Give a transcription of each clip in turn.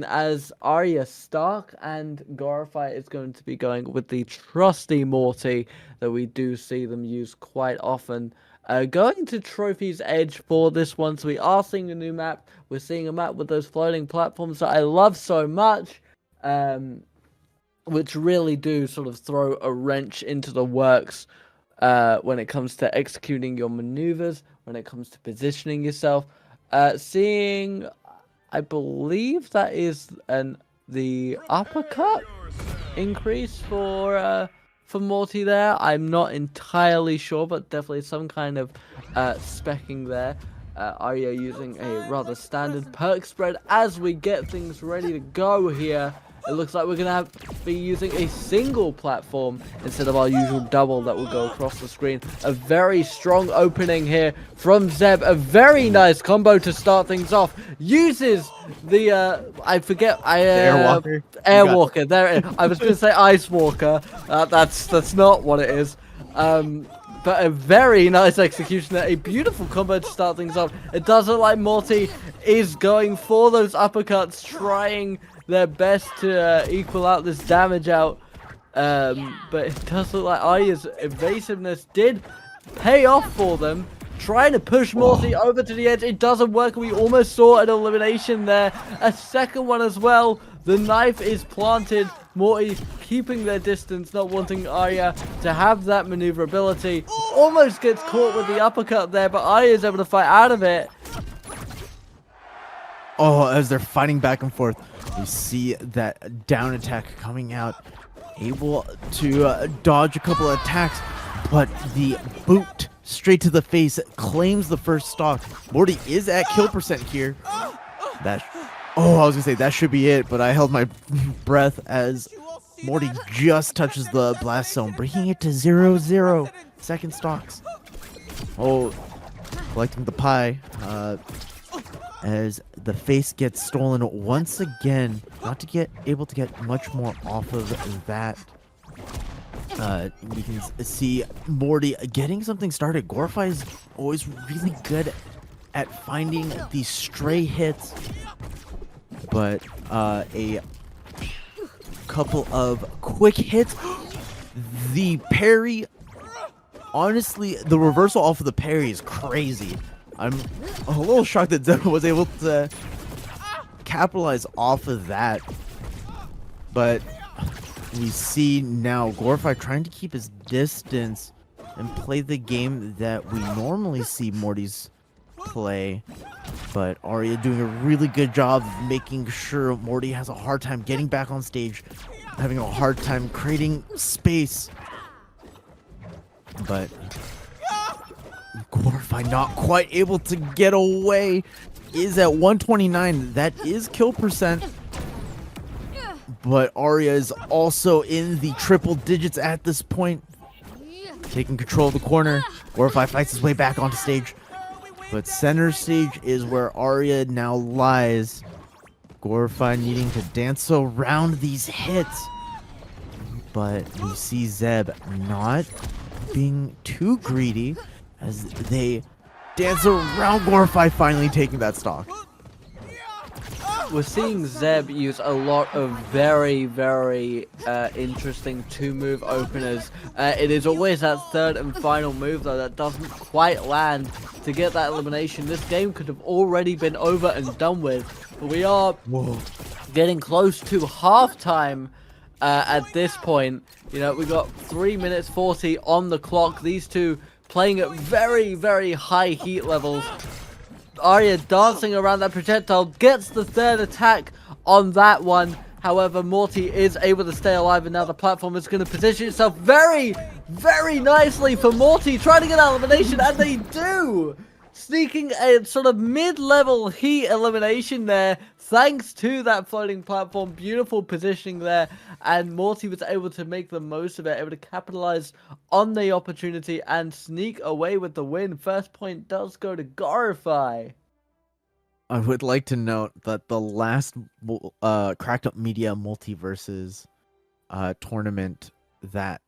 as Arya Stark and Gorifye is going to be going with the trusty Morty that we do see them use quite often. Going to Trophy's Edge for this one, so we are seeing a new map. We're seeing a map with those floating platforms that I love so much, which really do sort of throw a wrench into the works when it comes to executing your maneuvers, when it comes to positioning yourself. Seeing I believe that is the uppercut increase for Morty there. I'm not entirely sure, but definitely some kind of specking there. Arya using a rather standard perk spread as we get things ready to go here. It looks like we're going to be using a single platform instead of our usual double that will go across the screen. A very strong opening here from Zeb. A very nice combo to start things off. Uses the, Airwalker. There it is. I was going to say Ice Walker. That's not what it is. But a very nice execution there. A beautiful combo to start things off. It does look like Morty is going for those uppercuts, trying their best to equal out this damage out. But it does look like Arya's evasiveness did pay off for them. Trying to push Morty over to the edge. It doesn't work. We almost saw an elimination there. A second one as well. The knife is planted. Morty keeping their distance, not wanting Arya to have that maneuverability. Almost gets caught with the uppercut there, but Arya is able to fight out of it. Oh, as they're fighting back and forth, we see that down attack coming out, able to dodge a couple of attacks, but the boot straight to the face claims the first stock. Morty is at kill percent here. I was gonna say that should be it, but I held my breath as Morty just touches the blast zone, bringing it to 0-0. Second stocks. Oh, collecting the pie. As the face gets stolen once again, not to get able to get much more off of that. We can see Morty getting something started. Gorifye is always really good at finding these stray hits, but a couple of quick hits. The parry, honestly, the reversal off of the parry is crazy. I'm a little shocked that Zeb was able to capitalize off of that. But we see now Gorifye trying to keep his distance and play the game that we normally see Morty's play. But Arya doing a really good job of making sure Morty has a hard time getting back on stage, having a hard time creating space. But Gorifye not quite able to get away, is at 129. That is kill percent. But Arya is also in the triple digits at this point, taking control of the corner. Gorifye fights his way back onto stage. But center stage is where Arya now lies. Gorifye needing to dance around these hits. But we see Zeb not being too greedy as they dance around Gorifye, finally taking that stock. We're seeing Zeb use a lot of very, very interesting two-move openers. It is always that third and final move, though, that doesn't quite land to get that elimination. This game could have already been over and done with, but we are getting close to halftime at this point. You know, we got 3 minutes 40 on the clock. These two playing at very, very high heat levels. Arya dancing around that projectile, gets the third attack on that one. However, Morty is able to stay alive, and now the platform is going to position itself very, very nicely for Morty, trying to get that elimination, and they do! Sneaking a sort of mid-level heat elimination there, thanks to that floating platform. Beautiful positioning there, and Morty was able to make the most of it, able to capitalize on the opportunity and sneak away with the win. First point does go to Gorifye. I would like to note that the last Cracked Up Media Multiversus tournament that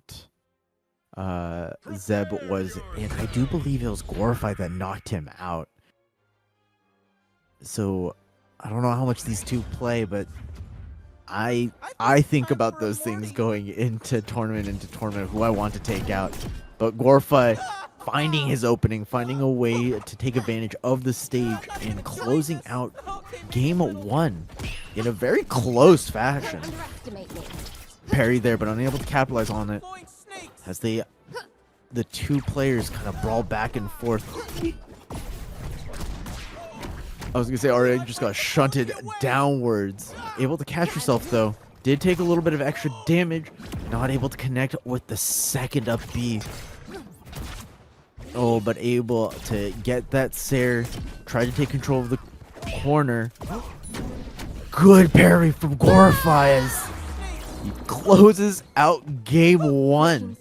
Zeb was in, I do believe it was Gorifye that knocked him out. So I don't know how much these two play, but I think about those things going into tournament, who I want to take out. But Gorifye finding his opening, finding a way to take advantage of the stage and closing out game 1 in a very close fashion. Parry there, but unable to capitalize on it as the two players kind of brawl back and forth. I was gonna say Arya just got shunted downwards. Able to catch herself though. Did take a little bit of extra damage. Not able to connect with the second up B. Oh, but able to get that Sair. Tried to take control of the corner. Good parry from Gorifye as he closes out game 1.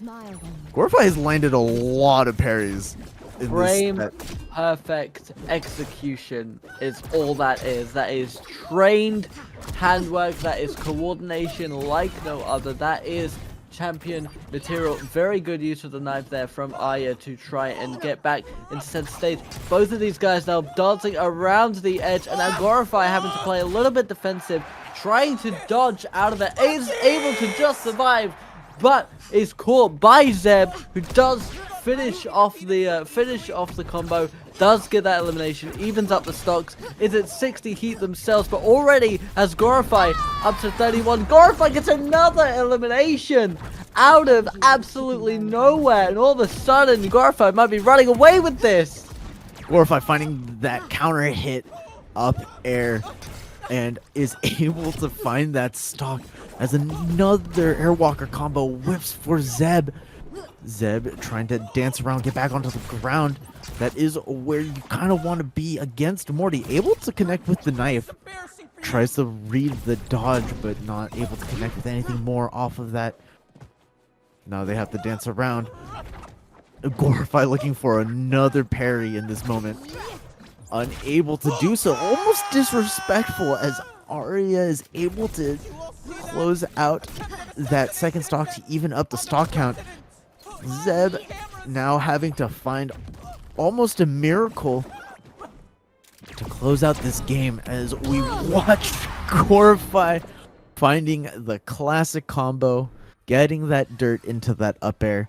Gorifye has landed a lot of parries in Frame this. perfect execution is all that is. That is trained handwork. That is coordination like no other. That is champion material. Very good use of the knife there from Arya to try and get back into center stage. Both of these guys now dancing around the edge, and now Gorifye having to play a little bit defensive, trying to dodge out of there. Is able to just survive, but is caught by Zeb, who does finish off the combo, does get that elimination, evens up the stocks, is at 60 heat themselves, but already has Gorifye up to 31. Gorifye gets another elimination out of absolutely nowhere, and all of a sudden Gorifye might be running away with this. Gorifye finding that counter hit up air and is able to find that stock as another Airwalker combo whips for Zeb. Zeb trying to dance around, get back onto the ground. That is where you kind of want to be against Morty. Able to connect with the knife. Tries to read the dodge, but not able to connect with anything more off of that. Now they have to dance around. Gorifye looking for another parry in this moment. Unable to do so. Almost disrespectful as Arya is able to close out that second stock to even up the stock count. Zeb now having to find almost a miracle to close out this game as we watch Gorifye finding the classic combo, getting that dirt into that up air,